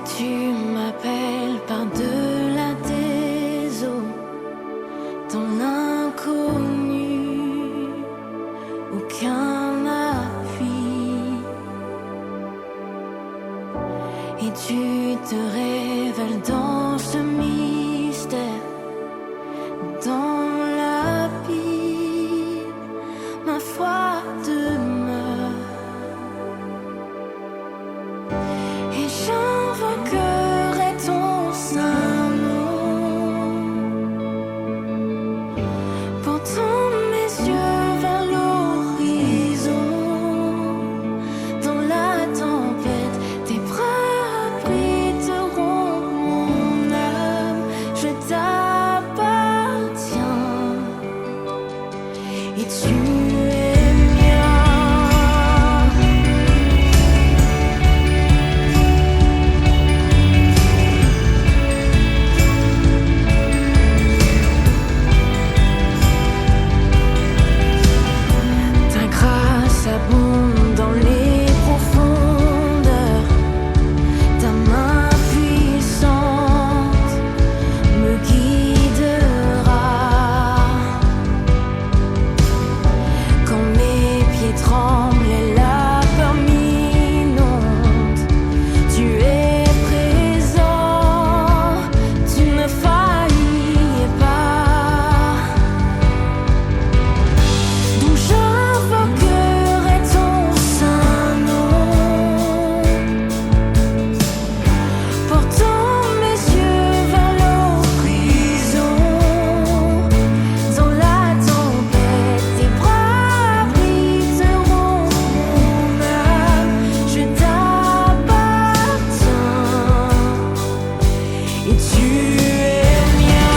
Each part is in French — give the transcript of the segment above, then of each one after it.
Et tu m'appelles par-delà tes eaux, dans l'inconnu, aucun appui. Et tu te révèles dans ce mystère, dans l'abîme, ma foi demeure. Et j'invoquerai ton saint nom, portant mes yeux vers l'horizon. Dans la tempête, tes bras abriteront mon âme. Je t'appartiens et tu es mien. Ta grâce abonde dans les profondeurs. Ta main puissante me guidera. Quand mes pieds tremblent et la peur m'inonde, tu es présent, tu ne faillis pas. Donc j'invoquerai ton saint nom, portant mes yeux vers l'horizon. Dans la tempête, tes bras abriteront mon âme. Je t'appartiens et tu es mien.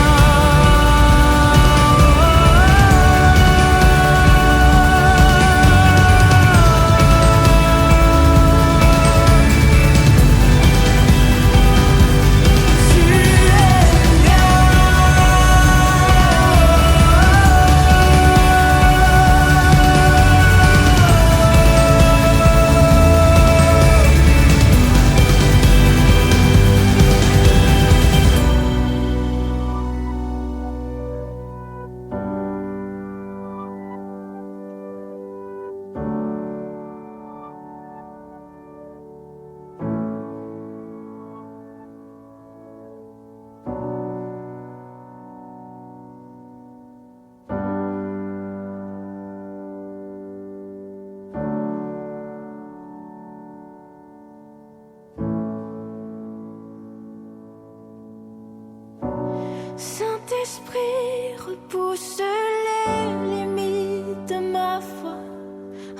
Saint-Esprit, repousse les limites de ma foi.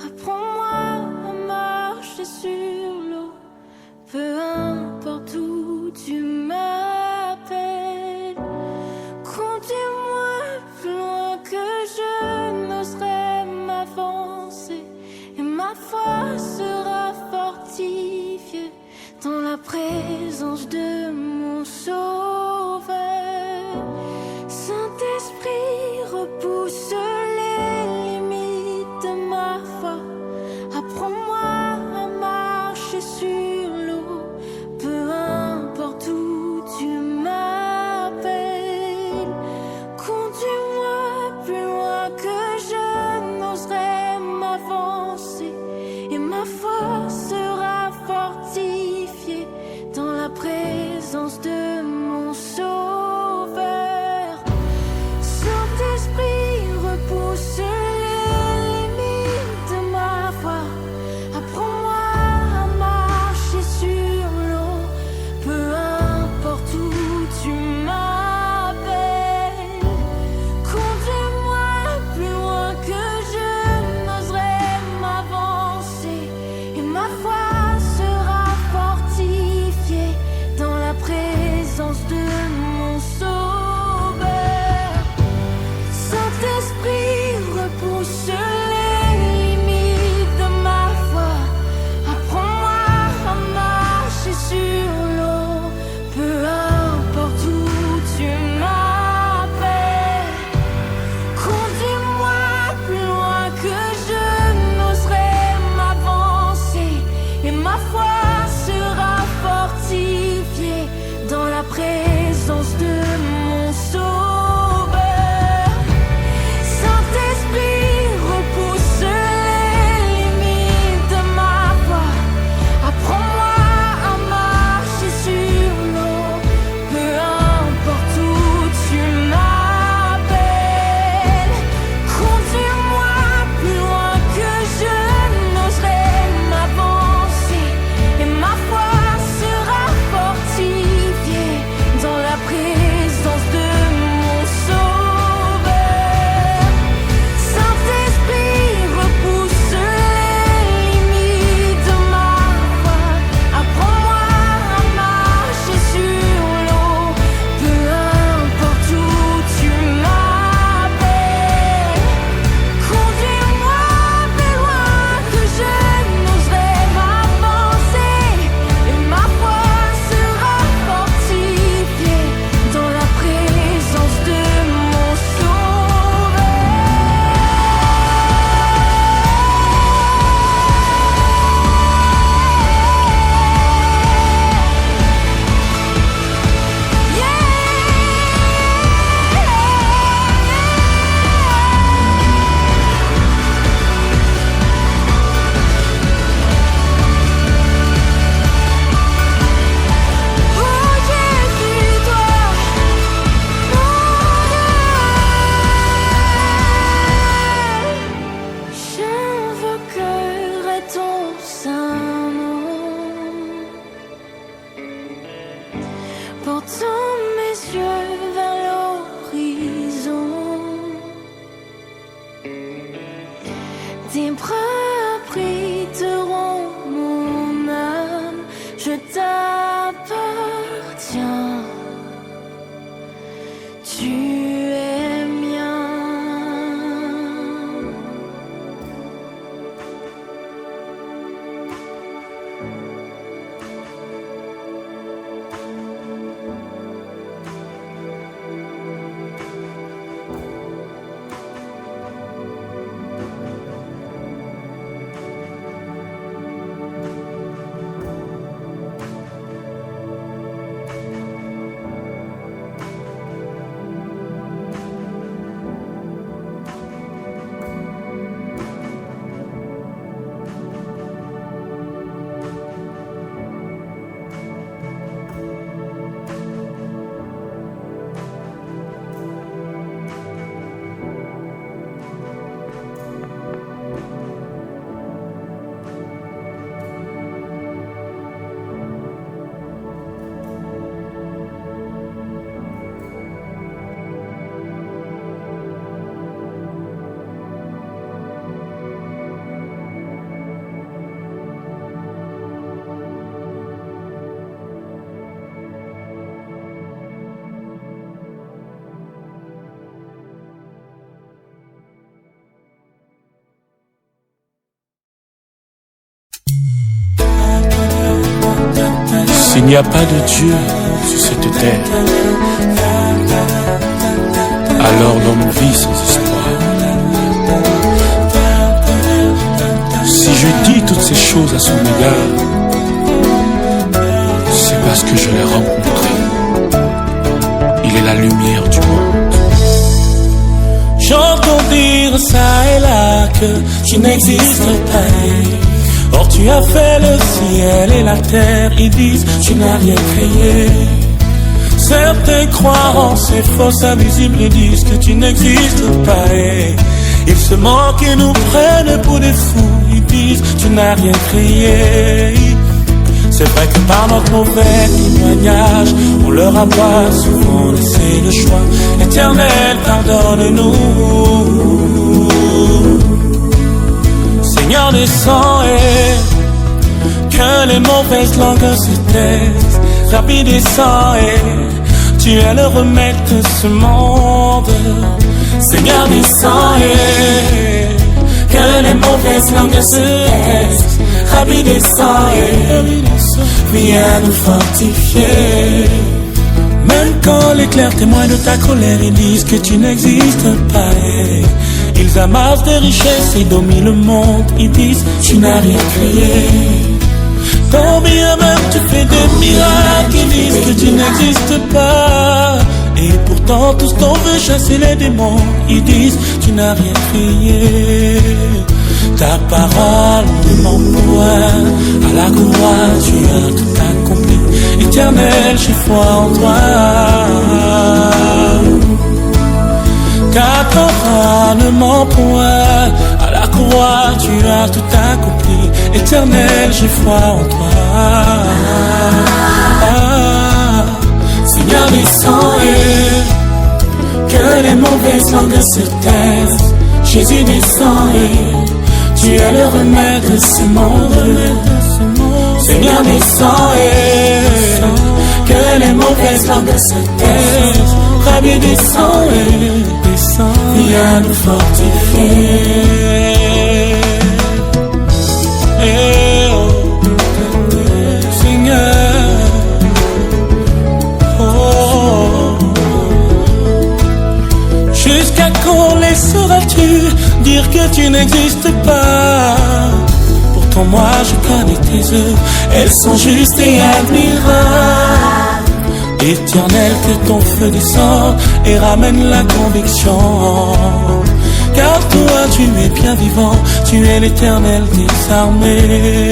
Apprends-moi à marcher sur l'eau, peu importe où tu m'appelles. Conduis-moi plus loin que je n'oserais m'avancer, et ma foi sera fortifiée dans la présence de mon Sauveur. Saint-Esprit, repousse tu es mien. S'il n'y a pas de Dieu sur cette terre, alors l'homme vit sans espoir. Si je dis toutes ces choses à son égard, c'est parce que je l'ai rencontré. Il est la lumière du monde. J'entends dire ça et là que tu n'existes pas. Or tu as fait le ciel et la terre, ils disent tu n'as rien créé. Certains croient en ces fausses invisibles et disent que tu n'existes pas. Ils se moquent et nous prennent pour des fous, ils disent tu n'as rien créé. C'est vrai que par notre mauvais témoignage, on leur a pas souvent laissé le choix. Éternel, pardonne-nous. Seigneur, descends et que les mauvaises langues se taisent. Rabbi, descends et tu es le remède de ce monde. Seigneur, descends et que les mauvaises langues se taisent. Rabbi, descends et viens nous fortifier. Même quand les clairs témoins de ta colère, ils disent que tu n'existes pas. Ils amassent des richesses et dominent le monde. Ils disent tu n'as rien créé. Tant bien même tu fais des miracles, ils disent que tu n'existes pas. Et pourtant tous t'en veulent chasser les démons. Ils disent tu n'as rien créé. Ta parole ne ment point. À la croix tu as tout accompli. Éternel, j'ai foi en toi. Ta parole ne ment point. À la croix tu as tout accompli. Éternel, j'ai foi en toi. Seigneur, descends et que les mauvaises langues se taisent. Jésus, descends et tu es le remède de ce monde. Seigneur, descends et que les mauvaises langues se taisent. Rabbi, descends et viens nous fortifier. Seigneur, jusqu'à quand laisseras-tu dire que tu n'existes pas? Pourtant moi je connais tes œuvres, elles sont justes et admirables. Éternel, que ton feu descende et ramène la conviction. Car toi tu es bien vivant, tu es l'Éternel des armées.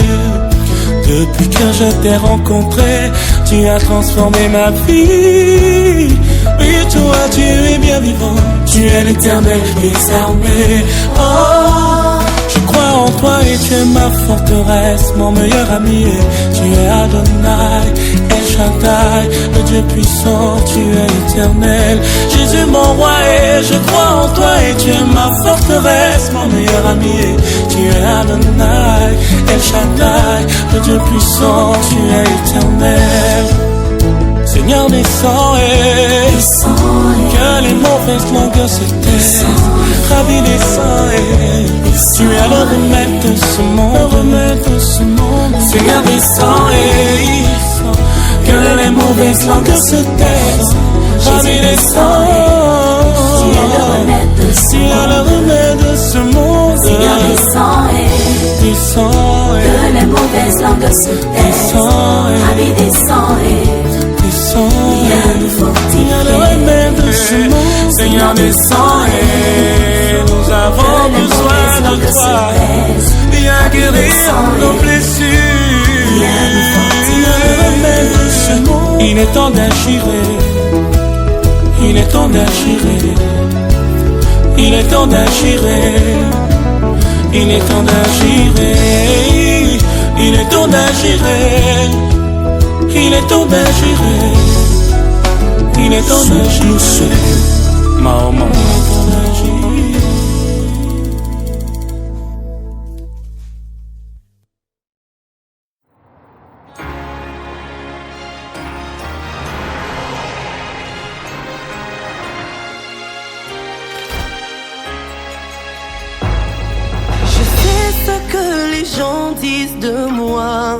Depuis que je t'ai rencontré, tu as transformé ma vie. Oui, toi tu es bien vivant, tu es l'Éternel des armées. Oh, je crois en toi et tu es ma forteresse, mon meilleur ami. Et tu es Adonai, El Shaddai, le Dieu puissant, tu es éternel. Jésus mon roi et je crois en toi et tu es ma forteresse, mon meilleur ami. Et tu es Adonai, El Shaddai, le Dieu puissant, tu es éternel. Seigneur, descends et que mauvaise langue se taise. Ravi descend et tu es le remède de ce monde. Seigneur descend et que les mauvaises langues se taisent. Ravi descend, tu es le remède de ce monde. Seigneur descend et que les mauvaises langues se taisent. Ravi descend et viens nous fortifier. Seigneur descend et nous avons besoin de toi. Viens guérir nos blessures. Il est temps d'agir. Il est temps d'agir. Il est temps d'agir. Il est temps d'agir. Il est temps d'agir. Il est temps d'agir. Il est temps d'agir. Maman, il est temps d'agir. Je sais ce que les gens disent de moi,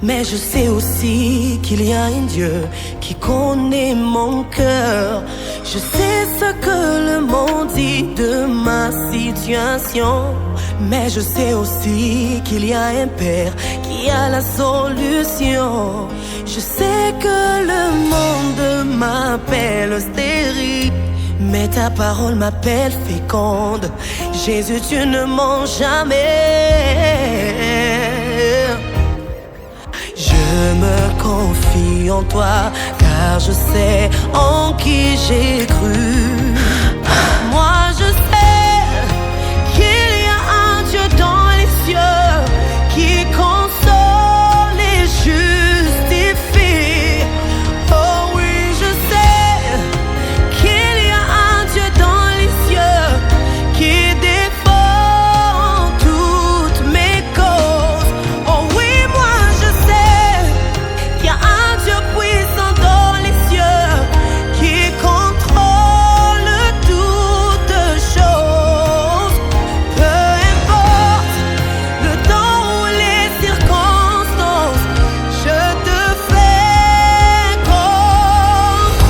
mais je sais aussi qu'il y a un Dieu qui connaît mon cœur. Je sais ce que le monde dit de ma situation, mais je sais aussi qu'il y a un Père qui a la solution. Je sais que le monde m'appelle stérile, mais ta parole m'appelle féconde. Jésus, tu ne mens jamais. Je me confie en toi, car je sais en qui j'ai cru. Moi je sais qu'il y a un Dieu dans les cieux qui console et justifie. Oh oui, je sais qu'il y a un Dieu dans les cieux qui défend toutes mes causes. Oh oui, moi je sais qu'il y a un Dieu puissant dans les cieux qui contrôle toutes choses. Peu importe le temps ou les circonstances, je te fais confiance.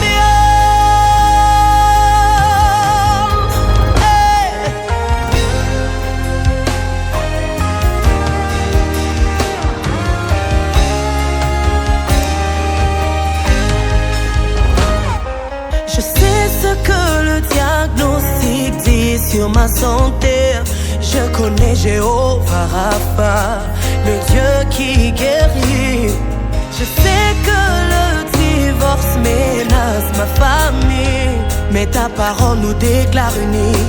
Hey. Je sais ce que le diagnostic dit sur ma santé. Je connais Jéhovah Rapha, le Dieu qui guérit. Je sais que le divorce menace ma famille, mais ta parole nous déclare unis.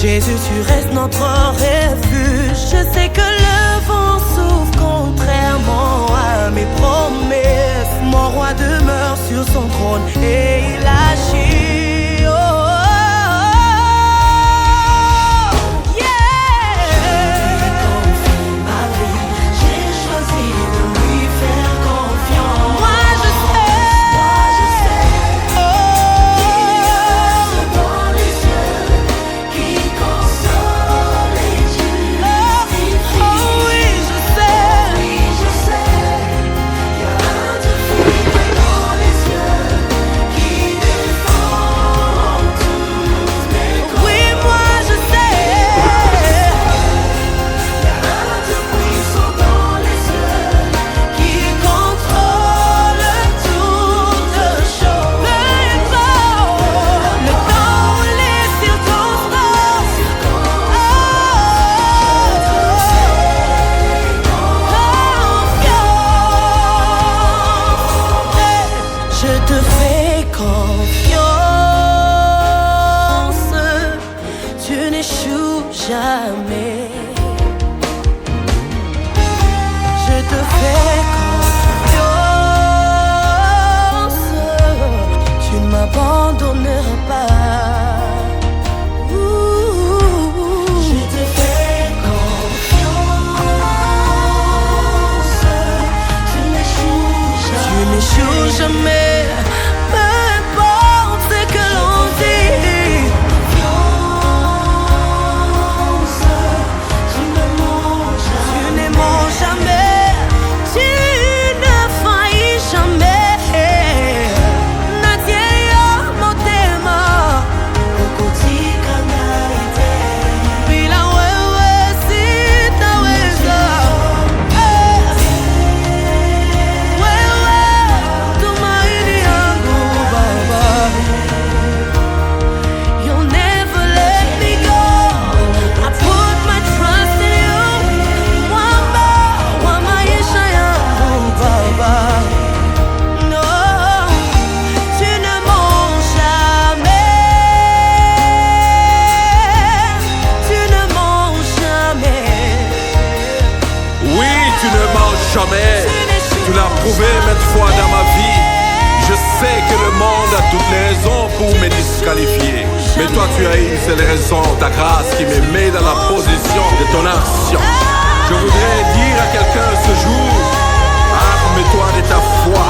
Jésus, tu restes notre refuge. Je sais que le vent souffle contrairement à mes promesses. Mon roi demeure sur son trône et il agit. Oh, oh, oh. Yeah. Je confie ma vie, j'ai choisi de lui faire confiance. Moi je sais, oh, dans les yeux qui console et justifie. Oh oui, je sais, il y a un Dieu dans les yeux qui défend toutes mes causes. Oui, moi je sais, il y a un Dieu puissant dans les yeux qui contrôle toutes choses. Peu importe le temps ou les circonstances, confiance. Je te fais confiance, tu n'échoues jamais. Je te fais confiance, tu ne m'abandonneras pas. Je te fais confiance, tu n'échoues jamais. Peu importe ce que l'on Mais toi tu as une seule raison, ta grâce qui me met dans la position de ton action. Je voudrais dire à quelqu'un ce jour, arme-toi de ta foi,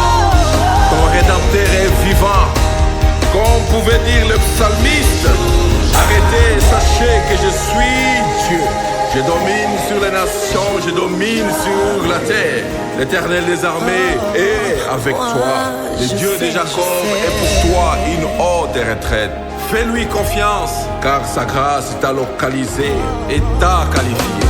ton rédempteur est vivant. Comme pouvait dire le psalmiste, arrêtez, sachez que je suis Dieu. Je domine sur les nations, je domine sur la terre. L'Éternel des armées est avec toi. Le Dieu de Jacob est pour toi une haute retraite. Fais-lui confiance, car sa grâce t'a localisé et t'a qualifié.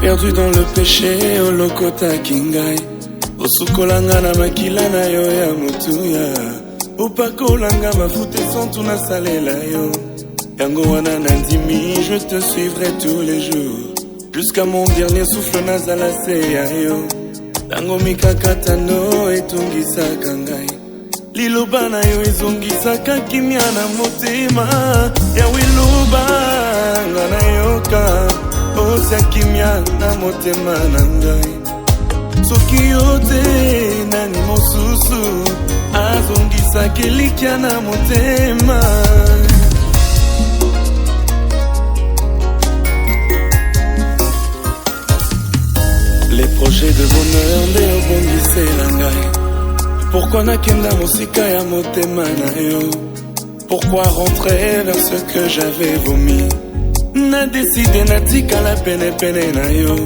Perdu dans le péché, olokota kingai. Osukolanga na makila na yo ya mutuya. Upakolanga mafute sans tout na salela yo. Yango wana nandimi, je te suivrai tous les jours. Jusqu'à mon dernier souffle nazala se ya yo. Tango mikakatano etungisaka ngai. Liloba na yo ezongisaka kimia na motema. Ya wiluba ngana yoka. Osia kimia na motema na ngai. Soki yote nani mosusu azongisa kelikia na motema. Les projets de bonheur nde obongisela ngai. Pourquoi nakenda mosika ya motema na yo? Pourquoi rentrer vers ce que j'avais vomi? Na décidé natika la pene pene na yo.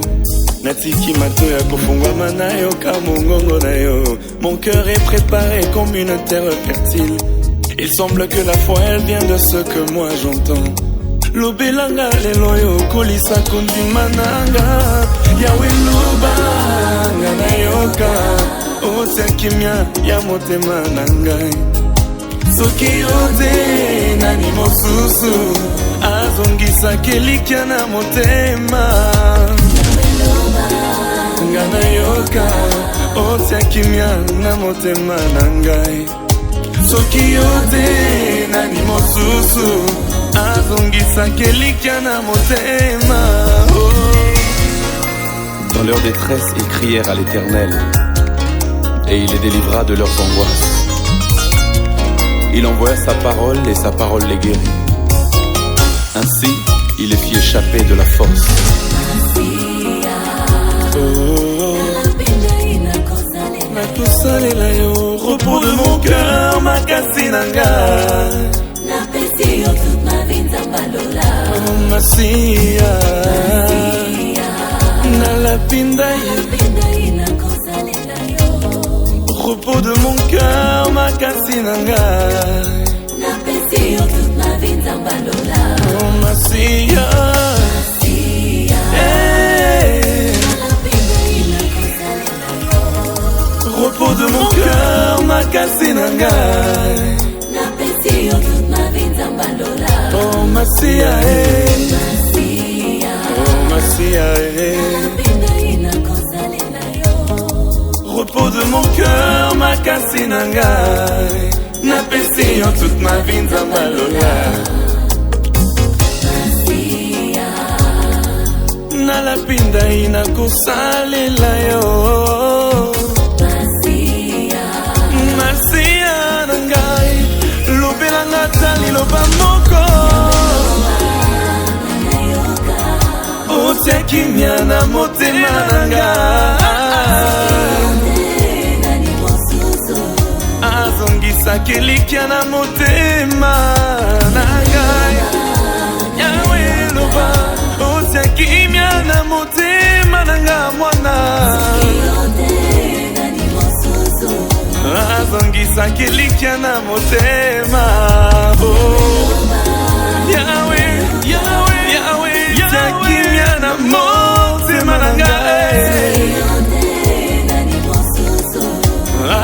Natiki mato ya kofungwama na yo kamongongo na yo. Mon cœur est préparé comme une terre fertile. Il semble que la foi elle vient de ce que moi j'entends. Lobelanga lelo yo kolisa kondima nanga. Yawe lobanga na yoka. Otia kimia ya motema nangai. Soki yote nani mosusu azongisa kelikia na motema. Ngana yoka otia kimia na motema nangai. Soki yote nani mosusu azongisa kelikia na motema. Dans leur détresse, ils crièrent à l'Éternel et il les délivra de leurs angoisses. Il envoya sa parole et sa parole les guérit. Ainsi, il les fit échapper de la force. Repos de mon cœur, makasi nanga. Napesi yo toute ma vie nzambalola. Masia, nalapinda ina kosalela yo. Repos de mon cœur, makasi nanga. Napesi yo toute ma vie nzambalola. Masia, repos de mon cœur, makasi nangai. Napesi yo toute ma vie nzambalola. Oh Masia, oh Masia, repos de mon cœur, makasi nangai. Napesi yo toute ma vie nzambalola. Nalapinda ina kosalela yo. Masia nangai. Lobelanga tali loba moko. kimia na motema nanga azongisaki elikya na motema nanga yawe loba otya kimia na motema nanga mwana azongisaki elikya na motema yawe yawe yawe otya kimia na motema nanga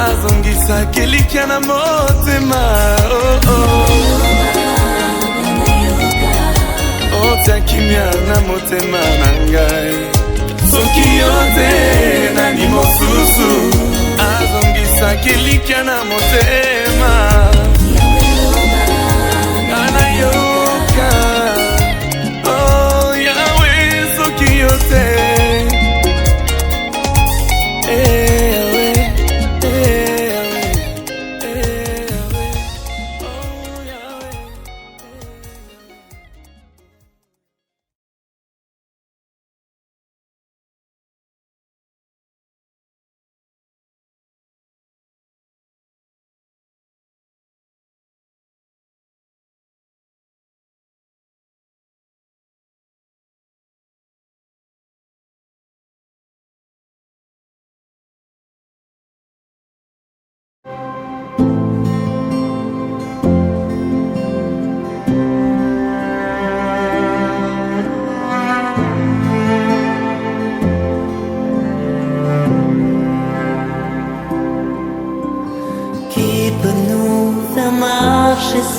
azongisaki elikya na motema otya kimia na motema na ngai soki yo te nani mosusu azongisaki elikya na motema anayoka oh yawe soki yo te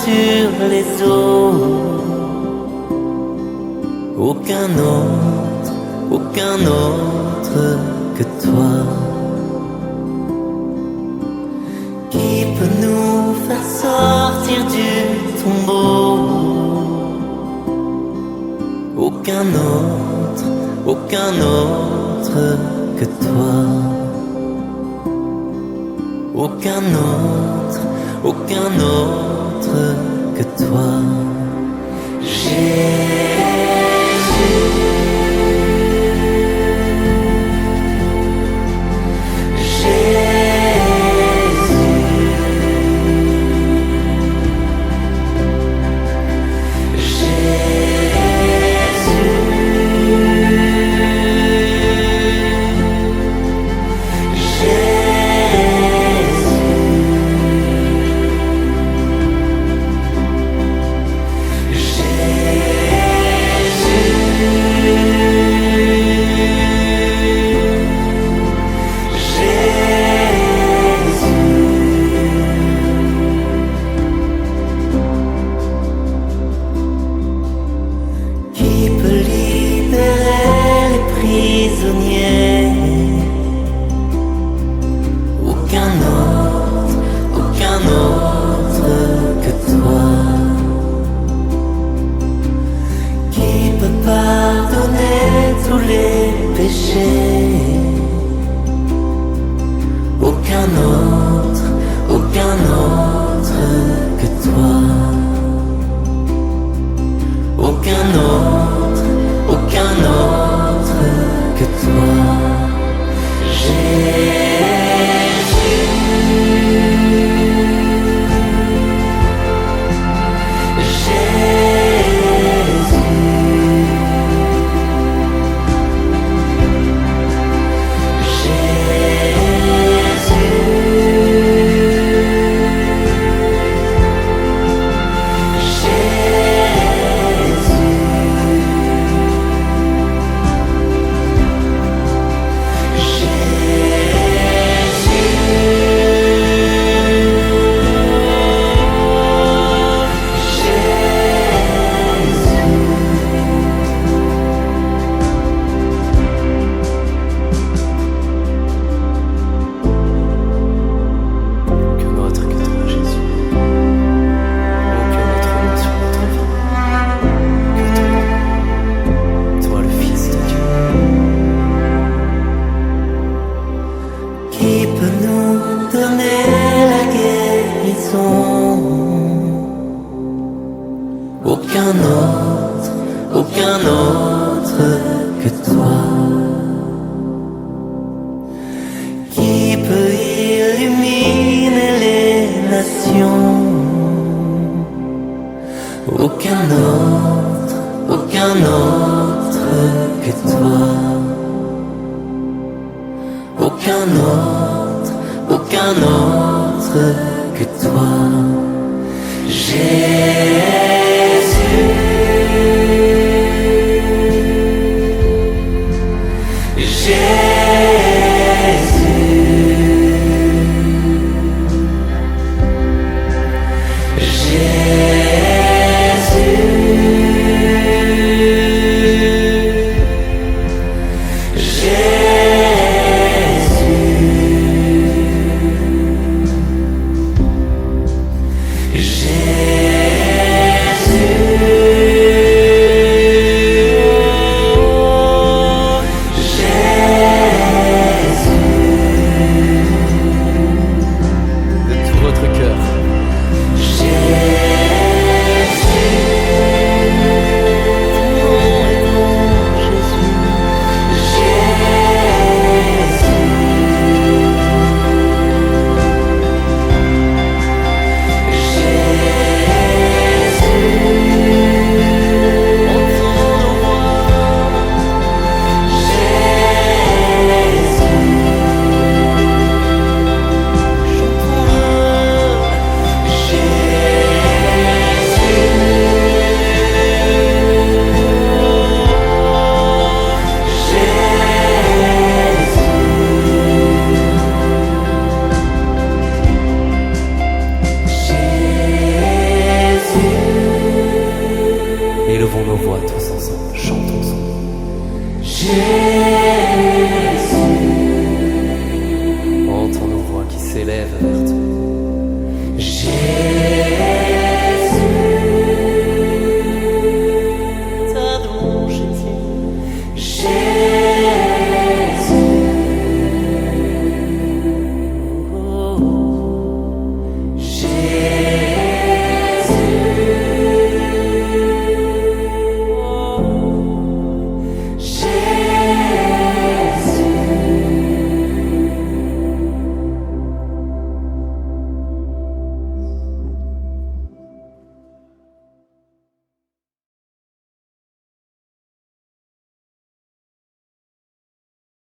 sur les eaux. Aucun autre que toi. Qui peut nous faire sortir du tombeau? Aucun autre que toi. Aucun autre que toi. Aucun autre que toi. Qui peut illuminer les nations? Aucun autre que toi. Aucun autre que toi. Élevons nos voix tous ensemble, chantons ensemble.